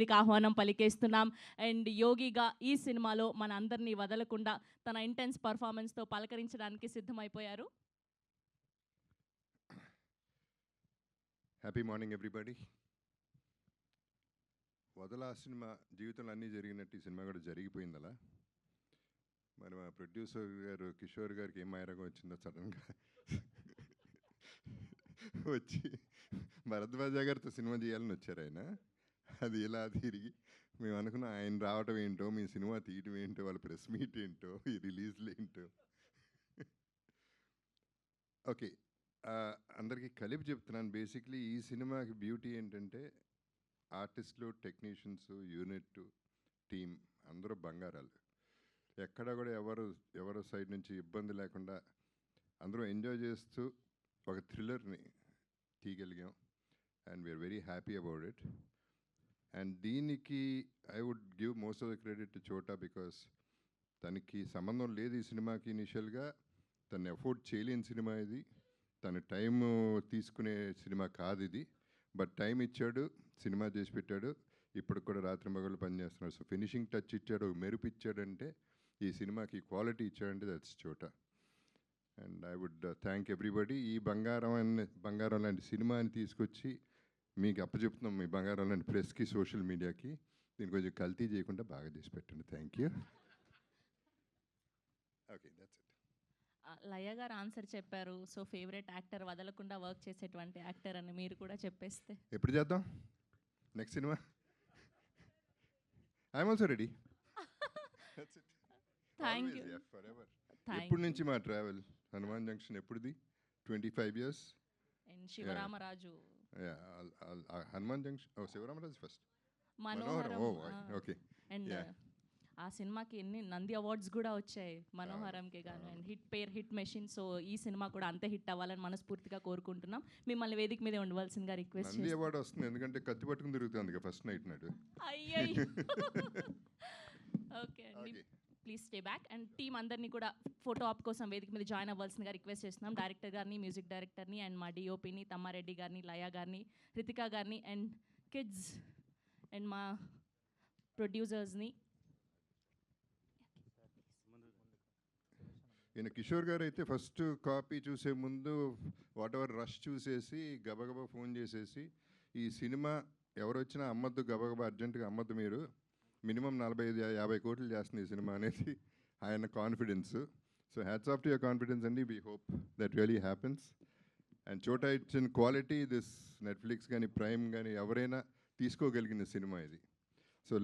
వేదిక ఆహ్వానం పలికేస్తున్నాం. అండ్ యోగిగా ఈ సినిమాలో మన అందరినీ వదలకుండా తన ఇంటెన్స్ పర్ఫార్మెన్స్తో పలకరించడానికి సిద్ధమైపోయారు. Happy morning everybody. వదలా సినిమా జీవితంలో అన్నీ జరిగినట్టు ఈ సినిమా కూడా జరిగిపోయింది. అలా మరి మా ప్రొడ్యూసర్ గారు కిషోర్ గారికి ఏం మాయరగం వచ్చిందో సడన్గా వచ్చి భరద్వాజ గారితో సినిమా చేయాలని వచ్చారు ఆయన. అది ఇలా తిరిగి మేము అనుకున్నాం ఆయన రావటం ఏంటో, మీ సినిమా తీయటం ఏంటో, వాళ్ళ ప్రెస్ మీట్ ఏంటో, ఈ రిలీజ్లు ఏంటో. ఓకే, అందరికీ కలిపి చెప్తున్నాను. బేసిక్లీ ఈ సినిమాకి బ్యూటీ ఏంటంటే ఆర్టిస్టులు, టెక్నీషియన్స్, యూనిట్, టీమ్ అందరూ బంగారాలు. ఎక్కడ కూడా ఎవరు సైడ్ నుంచి ఇబ్బంది లేకుండా అందరూ ఎంజాయ్ చేస్తూ ఒక థ్రిల్లర్ని తీయగలిగాం. And we are very happy about it. And దీనికి I would give most of the credit to Chota, because తనకి సంబంధం లేదు ఈ సినిమాకి. ఇనిషియల్గా తను ఎఫోర్డ్ చేయలేని సినిమా ఇది, తన టైం తీసుకునే సినిమా కాదు ఇది. బట్ టైం ఇచ్చాడు, సినిమా చేసి పెట్టాడు. ఇప్పుడు కూడా రాత్రి మగళ్ళు పనిచేస్తున్నాడు. సో ఫినిషింగ్ టచ్ ఇచ్చాడు, మెరుపు ఇచ్చాడంటే, ఈ సినిమాకి క్వాలిటీ ఇచ్చాడంటే దట్స్ చోటా. And I would thank everybody. ఈ బంగారం లాంటి సినిమాని తీసుకొచ్చి మీకు అప్పచెప్తున్నాం, మీ బంగారం లాంటి ప్రెస్కి, సోషల్ మీడియాకి. దీన్ని కొంచెం కల్తీ చేయకుండా బాగా చేసి పెట్టండి. Thank you. Okay, that's it. Laya garu answer చెప్పారు. సో ఫేవరెట్ యాక్టర్, వదలకుండా వర్క్ చేసేటువంటి యాక్టర్ అని మీరు కూడా చెప్పేస్తే. ఎప్పుడు చేద్దాం నెక్స్ట్ సినిమా? I'm also ready. Thank you. ఎప్పటి నుంచి మా ట్రావెల్? హనుమాన్ జంక్షన్ ఎప్పుడుది? 25 years. And Sivaramaraju. Hanuman junction, Sivaramaraju first. Manoharam. Okay. And ఆ సినిమాకి ఎన్ని నంది అవార్డ్స్ కూడా వచ్చాయి మనోహరంకి గాను. And hit machine. సో ఈ సినిమా కూడా అంతే హిట్ అవ్వాలని మనస్ఫూర్తిగా కోరుకుంటున్నాం. మిమ్మల్ని వేదిక మీద ఉండవలసిందిగా రిక్వెస్ట్ చేస్తాం. నంది అవార్డు వస్తుంది ఎందుకంటే కత్తి పట్టుకుని తిరుగుతుంది ఫస్ట్ నైట్ నాడు. అయ్యయ్యో. ఓకే అండి, please stay back. And team అందరినీ కూడా ఫోటో ఆప్ కోసం వేదిక మీద జాయిన్ అవ్వాల్సిందిగా రిక్వెస్ట్ చేస్తున్నాం. డైరెక్టర్ గారిని, మ్యూజిక్ డైరెక్టర్ని, అండ్ మా డిఓపిని తమ్మారెడ్డి గారిని, లయ గారిని, రితికా గారిని, అండ్ కిడ్స్ అండ్ మా ప్రొడ్యూసర్స్ని. ఈయన కిషోర్ గారు అయితే ఫస్ట్ కాపీ చూసే ముందు వాట్ ఎవర్ రష్ చూసేసి గబగబా ఫోన్ చేసేసి, ఈ సినిమా ఎవరు వచ్చినా అమ్మద్దు, గబగబా అర్జెంటుగా అమ్మద్దు, మీరు మినిమం 45-50 కోట్లు చేస్తుంది ఈ సినిమా అనేది ఆయన confidence. So hats off to your confidence అండి. We hope that really happens. And Chota it's in quality. This Netflix కానీ, ప్రైమ్ కానీ ఎవరైనా తీసుకోగలిగిన సినిమా ఇది.